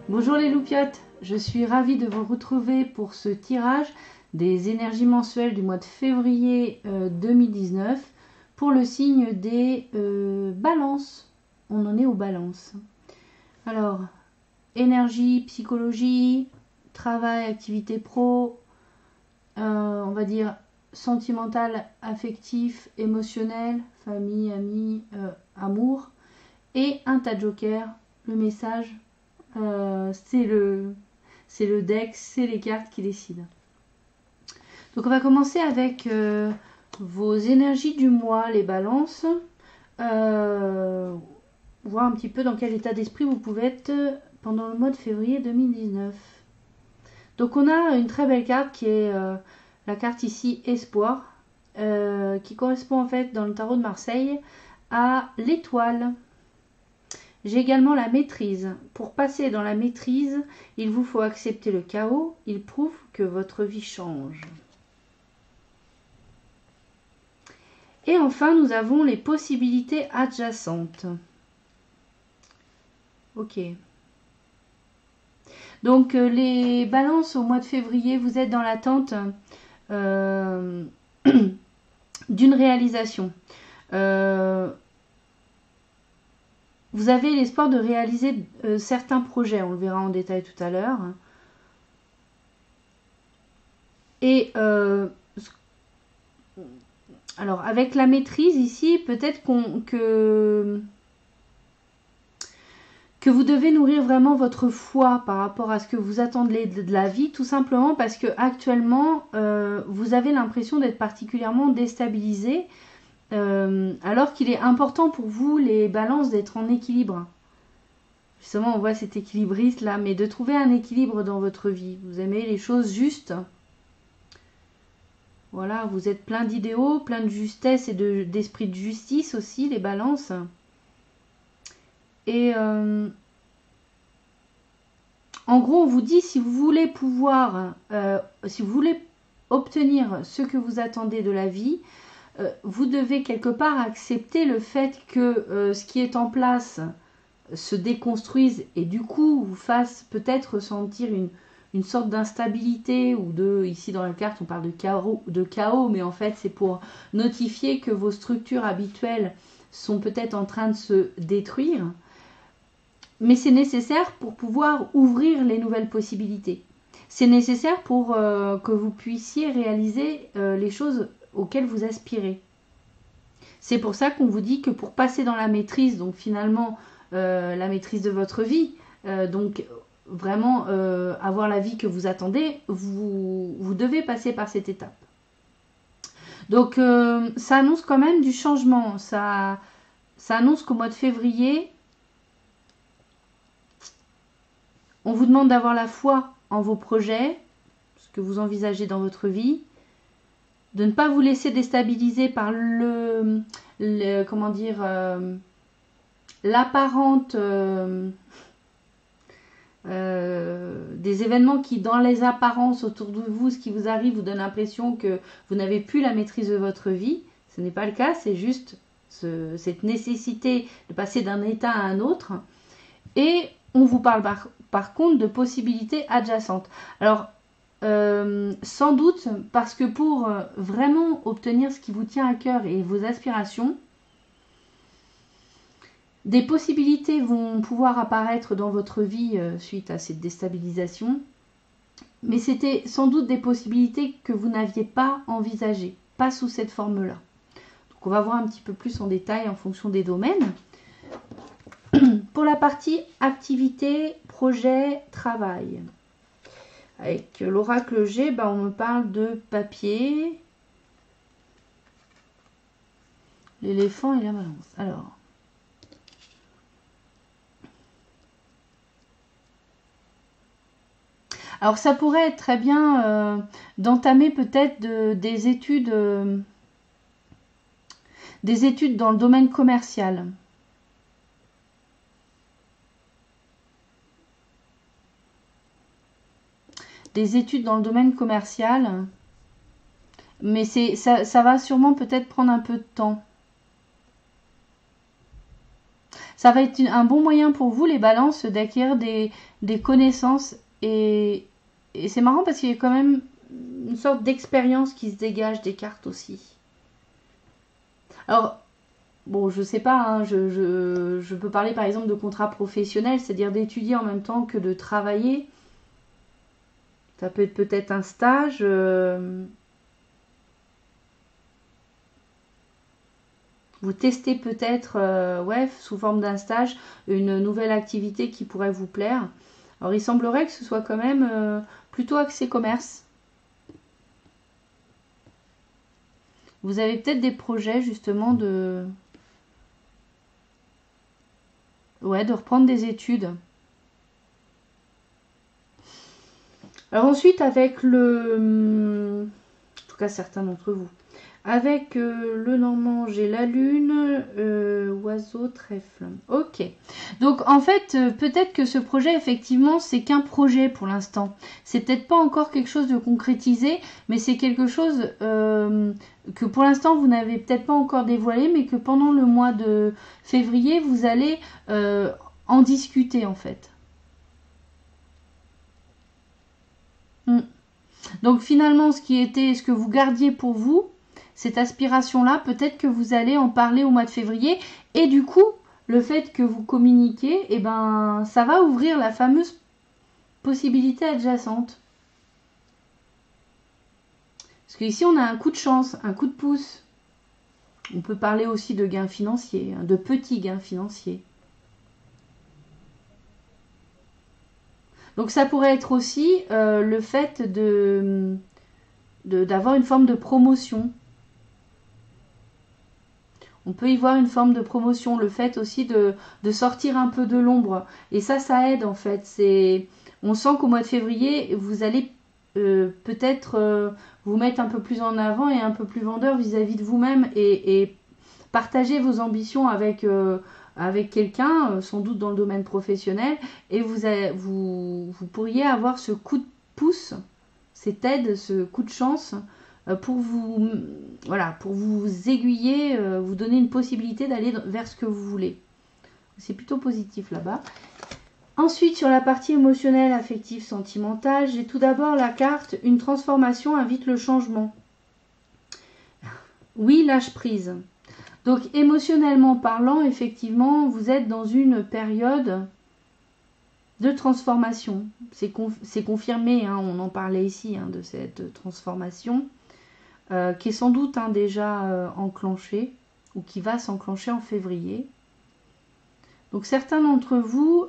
Bonjour les loupiottes, je suis ravie de vous retrouver pour ce tirage des énergies mensuelles du mois de février 2019 pour le signe des balances. On en est aux balances. Alors, énergie, psychologie, travail, activité pro, on va dire sentimental, affectif, émotionnel, famille, amis, amour et un tas de jokers, le message. C'est le deck, c'est les cartes qui décident. Donc on va commencer avec vos énergies du mois, les balances. Voir un petit peu dans quel état d'esprit vous pouvez être pendant le mois de février 2019. Donc on a une très belle carte qui est la carte ici Espoir, qui correspond en fait dans le tarot de Marseille à l'étoile. J'ai également la maîtrise. Pour passer dans la maîtrise, il vous faut accepter le chaos. Il prouve que votre vie change. Et enfin, nous avons les possibilités adjacentes. Ok. Donc, les balances au mois de février, vous êtes dans l'attente d'une réalisation. Vous avez l'espoir de réaliser certains projets, on le verra en détail tout à l'heure. Et alors avec la maîtrise ici, peut-être que vous devez nourrir vraiment votre foi par rapport à ce que vous attendez de la vie, tout simplement parce que actuellement vous avez l'impression d'être particulièrement déstabilisé. Alors qu'il est important pour vous, les balances, d'être en équilibre. Justement, on voit cet équilibriste là, mais de trouver un équilibre dans votre vie. Vous aimez les choses justes. Voilà, vous êtes plein d'idéaux, plein de justesse et d'esprit de justice aussi, les balances. Et en gros, on vous dit, si vous voulez si vous voulez obtenir ce que vous attendez de la vie, vous devez quelque part accepter le fait que ce qui est en place se déconstruise et du coup vous fasse peut-être ressentir une sorte d'instabilité ou ici dans la carte on parle de chaos, mais en fait c'est pour notifier que vos structures habituelles sont peut-être en train de se détruire. Mais c'est nécessaire pour pouvoir ouvrir les nouvelles possibilités. C'est nécessaire pour que vous puissiez réaliser les choses auxquelles vous aspirez. C'est pour ça qu'on vous dit que pour passer dans la maîtrise, donc finalement la maîtrise de votre vie, donc vraiment avoir la vie que vous attendez, vous devez passer par cette étape. Donc ça annonce quand même du changement. Ça annonce qu'au mois de février, on vous demande d'avoir la foi en vos projets, ce que vous envisagez dans votre vie, de ne pas vous laisser déstabiliser par comment dire, l'apparente des événements qui, dans les apparences autour de vous, ce qui vous arrive, vous donne l'impression que vous n'avez plus la maîtrise de votre vie. Ce n'est pas le cas, c'est juste cette nécessité de passer d'un état à un autre. Et on vous parle par contre de possibilités adjacentes. Alors, sans doute parce que pour vraiment obtenir ce qui vous tient à cœur et vos aspirations, des possibilités vont pouvoir apparaître dans votre vie suite à cette déstabilisation, mais c'était sans doute des possibilités que vous n'aviez pas envisagées, pas sous cette forme-là. Donc on va voir un petit peu plus en détail en fonction des domaines. Pour la partie activité, projet, travail. Avec l'oracle G, on me parle de papier, l'éléphant et la balance. Alors ça pourrait être très bien d'entamer peut-être des études dans le domaine commercial. Des études dans le domaine commercial, mais ça va sûrement peut-être prendre un peu de temps. Ça va être un bon moyen pour vous, les balances, d'acquérir des connaissances. Et c'est marrant parce qu'il y a quand même une sorte d'expérience qui se dégage des cartes aussi. Alors, bon, je sais pas, hein, je peux parler par exemple de contrat professionnel, c'est-à-dire d'étudier en même temps que de travailler. Ça peut être peut-être un stage. Vous testez peut-être, ouais, sous forme d'un stage, une nouvelle activité qui pourrait vous plaire. Alors, il semblerait que ce soit quand même plutôt axé commerce. Vous avez peut-être des projets justement ouais, de reprendre des études. Alors ensuite, avec en tout cas certains d'entre vous, avec le normand, j'ai la lune, oiseau, trèfle. Ok. Donc en fait, peut-être que ce projet, effectivement, c'est qu'un projet pour l'instant. C'est peut-être pas encore quelque chose de concrétisé, mais c'est quelque chose que pour l'instant, vous n'avez peut-être pas encore dévoilé, mais que pendant le mois de février, vous allez en discuter en fait. Donc finalement, ce que vous gardiez pour vous, cette aspiration-là, peut-être que vous allez en parler au mois de février. Et du coup, le fait que vous communiquiez, eh ben, ça va ouvrir la fameuse possibilité adjacente. Parce qu'ici, on a un coup de chance, un coup de pouce. On peut parler aussi de gains financiers, de petits gains financiers. Donc ça pourrait être aussi le fait d'avoir une forme de promotion. On peut y voir une forme de promotion, le fait aussi de sortir un peu de l'ombre. Et ça aide en fait. On sent qu'au mois de février, vous allez peut-être vous mettre un peu plus en avant et un peu plus vendeur vis-à-vis de vous-même et partager vos ambitions avec quelqu'un, sans doute dans le domaine professionnel. Et vous pourriez avoir ce coup de pouce, cette aide, ce coup de chance pour vous, voilà, pour vous aiguiller, vous donner une possibilité d'aller vers ce que vous voulez. C'est plutôt positif là-bas. Ensuite, sur la partie émotionnelle, affective, sentimentale, j'ai tout d'abord la carte « Une transformation invite le changement ». Oui, lâche prise. Donc, émotionnellement parlant, effectivement, vous êtes dans une période de transformation. C'est confirmé, hein, on en parlait ici, hein, de cette transformation. Qui est sans doute déjà enclenché ou qui va s'enclencher en février. Donc certains d'entre vous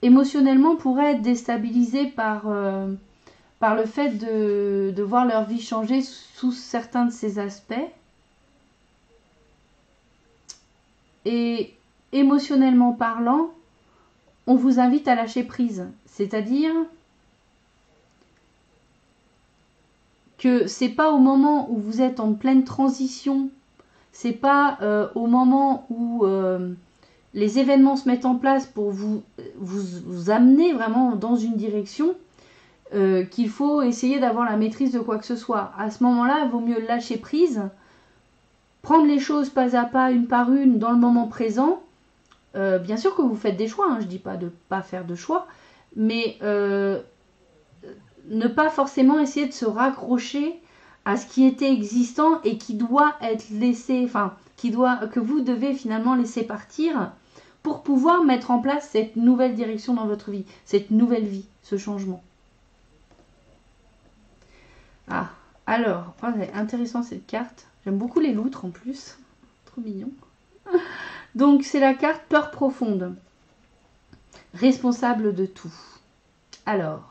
émotionnellement pourraient être déstabilisés par le fait de voir leur vie changer sous certains de ces aspects. Et émotionnellement parlant, on vous invite à lâcher prise, c'est-à-dire que c'est pas au moment où vous êtes en pleine transition, c'est pas au moment où les événements se mettent en place pour vous amener vraiment dans une direction qu'il faut essayer d'avoir la maîtrise de quoi que ce soit. À ce moment-là, il vaut mieux lâcher prise, prendre les choses pas à pas, une par une, dans le moment présent. Bien sûr que vous faites des choix, hein, je dis pas de pas faire de choix, mais ne pas forcément essayer de se raccrocher à ce qui était existant et qui doit être laissé, enfin, que vous devez finalement laisser partir pour pouvoir mettre en place cette nouvelle direction dans votre vie, cette nouvelle vie, ce changement. Ah, alors, c'est intéressant cette carte. J'aime beaucoup les loutres en plus. Trop mignon. Donc, c'est la carte peur profonde. Responsable de tout. Alors,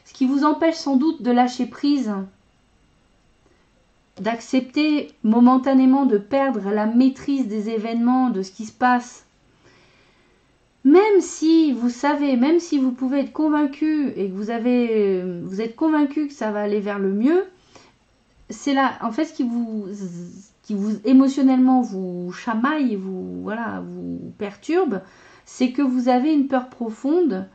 ce qui vous empêche sans doute de lâcher prise, d'accepter momentanément de perdre la maîtrise des événements, de ce qui se passe, même si vous savez, même si vous pouvez être convaincu et que vous êtes convaincu que ça va aller vers le mieux, c'est là, en fait, ce qui vous émotionnellement vous chamaille, vous perturbe, c'est que vous avez une peur profonde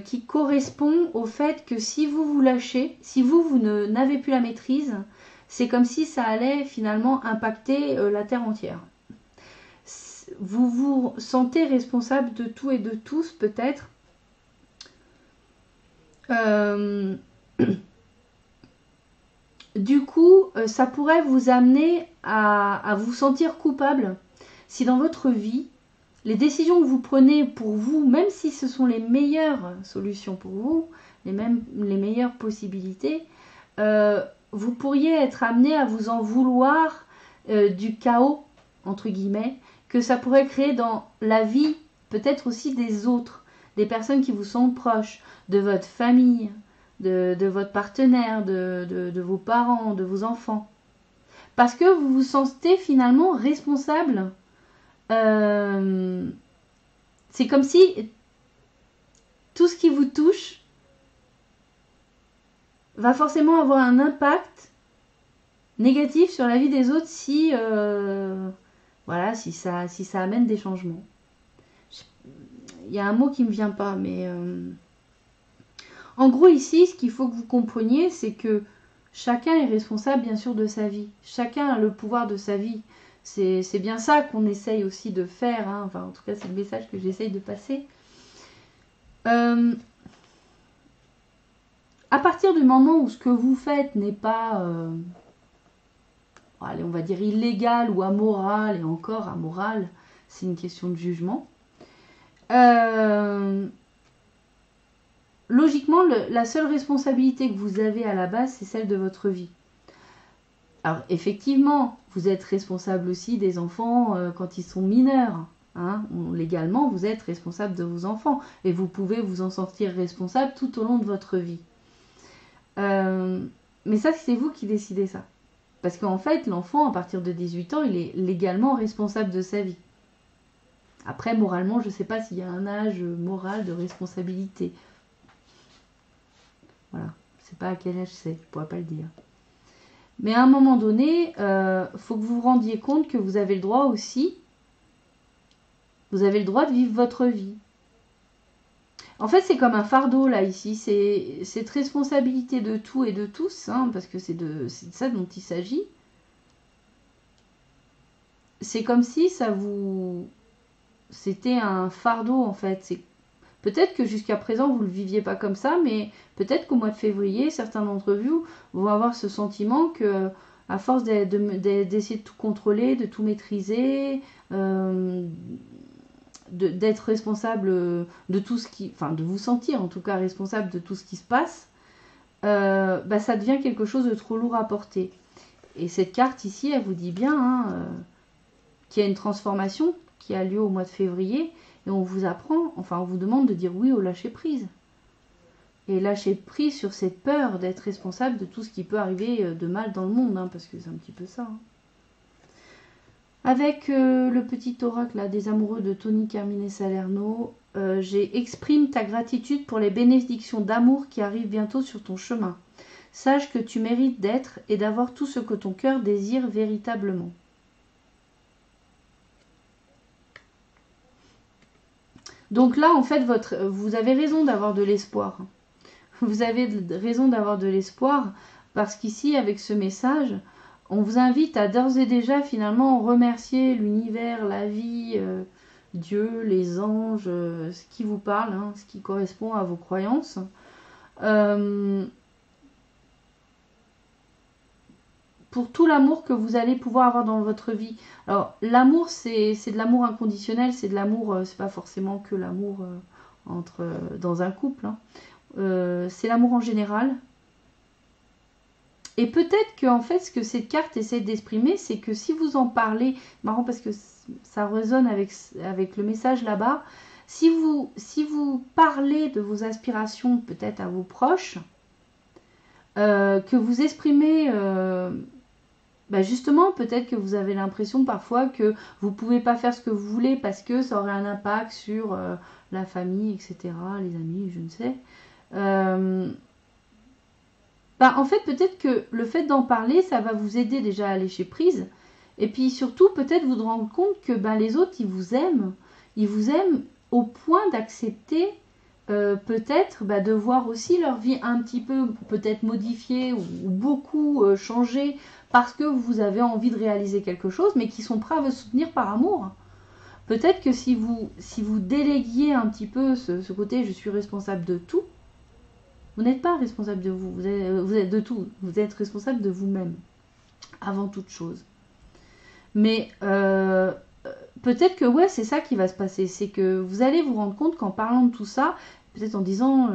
qui correspond au fait que si vous vous lâchez, si vous n'avez plus la maîtrise, c'est comme si ça allait finalement impacter la Terre entière. Vous vous sentez responsable de tout et de tous, peut-être. Du coup, ça pourrait vous amener à vous sentir coupable si dans votre vie, les décisions que vous prenez pour vous, même si ce sont les meilleures solutions pour vous, les meilleures possibilités, vous pourriez être amené à vous en vouloir du chaos, entre guillemets, que ça pourrait créer dans la vie, peut-être aussi des autres, des personnes qui vous sont proches, de votre famille, de votre partenaire, de vos parents, de vos enfants. Parce que vous vous sentez finalement responsable. C'est comme si tout ce qui vous touche va forcément avoir un impact négatif sur la vie des autres si, voilà, si ça amène des changements. Il y a un mot qui ne me vient pas, mais en gros ici, ce qu'il faut que vous compreniez, c'est que chacun est responsable bien sûr de sa vie. Chacun a le pouvoir de sa vie. C'est bien ça qu'on essaye aussi de faire. Hein. Enfin, en tout cas, c'est le message que j'essaye de passer. À partir du moment où ce que vous faites n'est pas, allez, on va dire illégal ou amoral, et encore amoral, c'est une question de jugement. Logiquement, la seule responsabilité que vous avez à la base, c'est celle de votre vie. Alors, effectivement, vous êtes responsable aussi des enfants quand ils sont mineurs. Hein. Légalement, vous êtes responsable de vos enfants. Et vous pouvez vous en sentir responsable tout au long de votre vie. Mais ça, c'est vous qui décidez ça. Parce qu'en fait, l'enfant, à partir de 18 ans, il est légalement responsable de sa vie. Après, moralement, je ne sais pas s'il y a un âge moral de responsabilité. Voilà. Je ne sais pas à quel âge c'est, je ne pourrais pas le dire. Mais à un moment donné, faut que vous vous rendiez compte que vous avez le droit aussi, vous avez le droit de vivre votre vie. En fait, c'est comme un fardeau, là, ici. C'est cette responsabilité de tout et de tous, hein, parce que c'est de ça dont il s'agit. C'est comme si ça vous... C'était un fardeau, en fait. Peut-être que jusqu'à présent, vous ne le viviez pas comme ça, mais peut-être qu'au mois de février, certains d'entre vous vont avoir ce sentiment que, à force d'essayer de tout contrôler, de tout maîtriser, d'être responsable de tout ce qui... Enfin, de vous sentir en tout cas responsable de tout ce qui se passe, ça devient quelque chose de trop lourd à porter. Et cette carte ici, elle vous dit bien hein, qu'il y a une transformation qui a lieu au mois de février, et on vous apprend, enfin on vous demande de dire oui au lâcher prise. Et lâcher prise sur cette peur d'être responsable de tout ce qui peut arriver de mal dans le monde, hein, parce que c'est un petit peu ça. Hein. Avec le petit oracle là, des amoureux de Tony Carmine Salerno, j'ai exprime ta gratitude pour les bénédictions d'amour qui arrivent bientôt sur ton chemin. Sache que tu mérites d'être et d'avoir tout ce que ton cœur désire véritablement. Donc là, en fait, vous avez raison d'avoir de l'espoir. Vous avez raison d'avoir de l'espoir parce qu'ici, avec ce message, on vous invite à d'ores et déjà finalement remercier l'univers, la vie, Dieu, les anges, ce qui vous parle, hein, ce qui correspond à vos croyances. Pour tout l'amour que vous allez pouvoir avoir dans votre vie. Alors, l'amour, c'est de l'amour inconditionnel, c'est de l'amour, c'est pas forcément que l'amour dans un couple. Hein. C'est l'amour en général. Et peut-être que en fait, ce que cette carte essaie d'exprimer, c'est que si vous en parlez, marrant parce que ça résonne avec le message là-bas, si vous parlez de vos aspirations peut-être à vos proches, que vous exprimez... justement, peut-être que vous avez l'impression parfois que vous ne pouvez pas faire ce que vous voulez parce que ça aurait un impact sur la famille, etc., les amis, je ne sais. En fait, peut-être que le fait d'en parler, ça va vous aider déjà à lâcher prise. Et puis surtout, peut-être vous rendre compte que les autres, ils vous aiment au point d'accepter peut-être de voir aussi leur vie un petit peu peut-être modifiée ou beaucoup changer parce que vous avez envie de réaliser quelque chose, mais qui sont prêts à vous soutenir par amour. Peut-être que si vous déléguiez un petit peu ce côté « je suis responsable de tout », vous n'êtes pas responsable de vous, vous êtes de tout, vous êtes responsable de vous-même, avant toute chose. Mais peut-être que ouais, c'est ça qui va se passer, c'est que vous allez vous rendre compte qu'en parlant de tout ça, peut-être en disant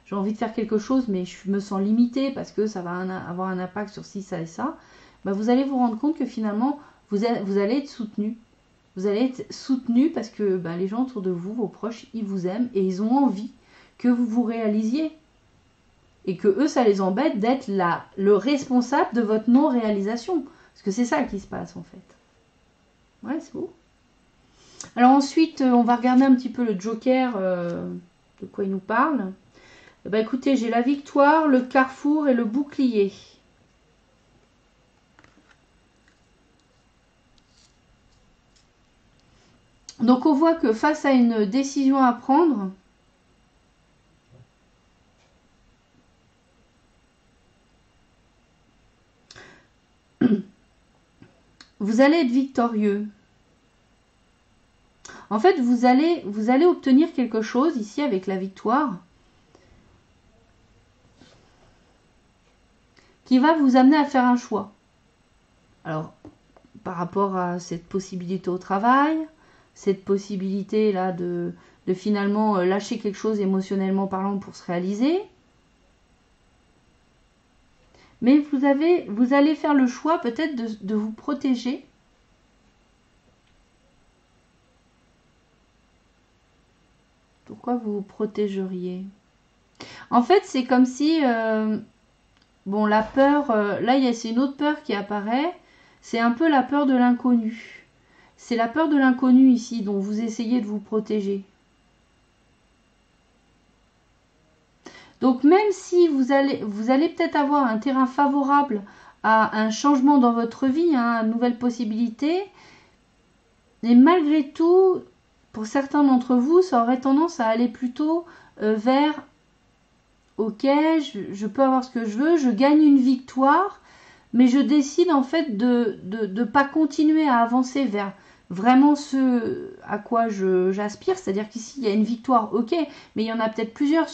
j'ai envie de faire quelque chose, mais je me sens limitée parce que ça va avoir un impact sur ci, ça et ça, vous allez vous rendre compte que finalement, vous allez être soutenu. Vous allez être soutenu parce que les gens autour de vous, vos proches, ils vous aiment et ils ont envie que vous vous réalisiez. Et que eux, ça les embête d'être le responsable de votre non-réalisation. Parce que c'est ça qui se passe en fait. Ouais, c'est beau. Alors ensuite, on va regarder un petit peu le Joker, de quoi il nous parle. Écoutez, j'ai la victoire, le carrefour et le bouclier. Donc on voit que face à une décision à prendre, vous allez être victorieux. En fait, vous allez obtenir quelque chose ici avec la victoire qui va vous amener à faire un choix. Alors, par rapport à cette possibilité au travail, cette possibilité-là de finalement lâcher quelque chose émotionnellement parlant pour se réaliser. Mais vous allez faire le choix peut-être de vous protéger. Pourquoi vous vous protégeriez? En fait, c'est comme si... bon, la peur... là, c'est une autre peur qui apparaît. C'est un peu la peur de l'inconnu. C'est la peur de l'inconnu ici dont vous essayez de vous protéger. Donc même si vous allez peut-être avoir un terrain favorable à un changement dans votre vie, une nouvelle possibilité, mais malgré tout, pour certains d'entre vous, ça aurait tendance à aller plutôt vers « ok, je peux avoir ce que je veux, je gagne une victoire », mais je décide en fait de ne pas continuer à avancer vers vraiment ce à quoi j'aspire. C'est-à-dire qu'ici, il y a une victoire, ok, mais il y en a peut-être plusieurs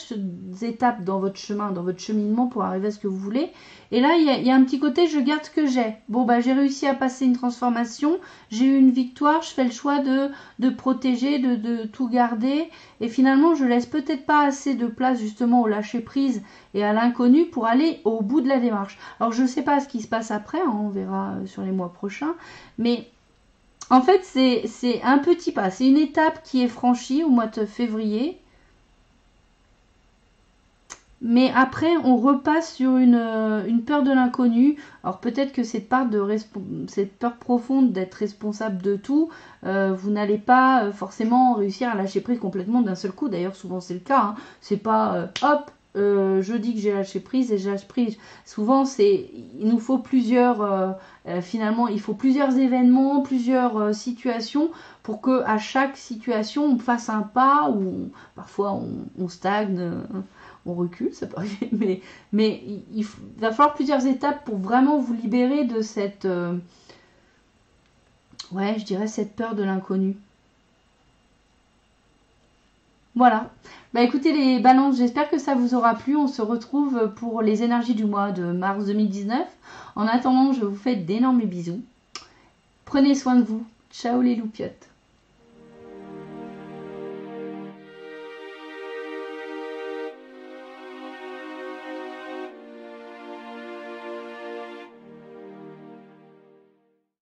étapes dans votre chemin, dans votre cheminement pour arriver à ce que vous voulez. Et là, il y a un petit côté, je garde ce que j'ai. Bon, j'ai réussi à passer une transformation, j'ai eu une victoire, je fais le choix de protéger, de tout garder. Et finalement, je laisse peut-être pas assez de place justement au lâcher-prise et à l'inconnu pour aller au bout de la démarche. Alors, je ne sais pas ce qui se passe après, on verra sur les mois prochains, mais en fait, c'est un petit pas, c'est une étape qui est franchie au mois de février. Mais après, on repasse sur une peur de l'inconnu. Alors peut-être que cette peur profonde d'être responsable de tout, vous n'allez pas forcément réussir à lâcher prise complètement d'un seul coup. D'ailleurs, souvent c'est le cas. C'est pas hop, je dis que j'ai lâché prise et j'ai lâché prise. Souvent, il nous faut finalement, il faut plusieurs événements, plusieurs situations pour que à chaque situation, on fasse un pas ou parfois on stagne. On recule, ça peut arriver, mais il va falloir plusieurs étapes pour vraiment vous libérer de cette, ouais, je dirais cette peur de l'inconnu. Voilà. Écoutez les balances, j'espère que ça vous aura plu. On se retrouve pour les énergies du mois de mars 2019. En attendant, je vous fais d'énormes bisous. Prenez soin de vous. Ciao les loupiottes.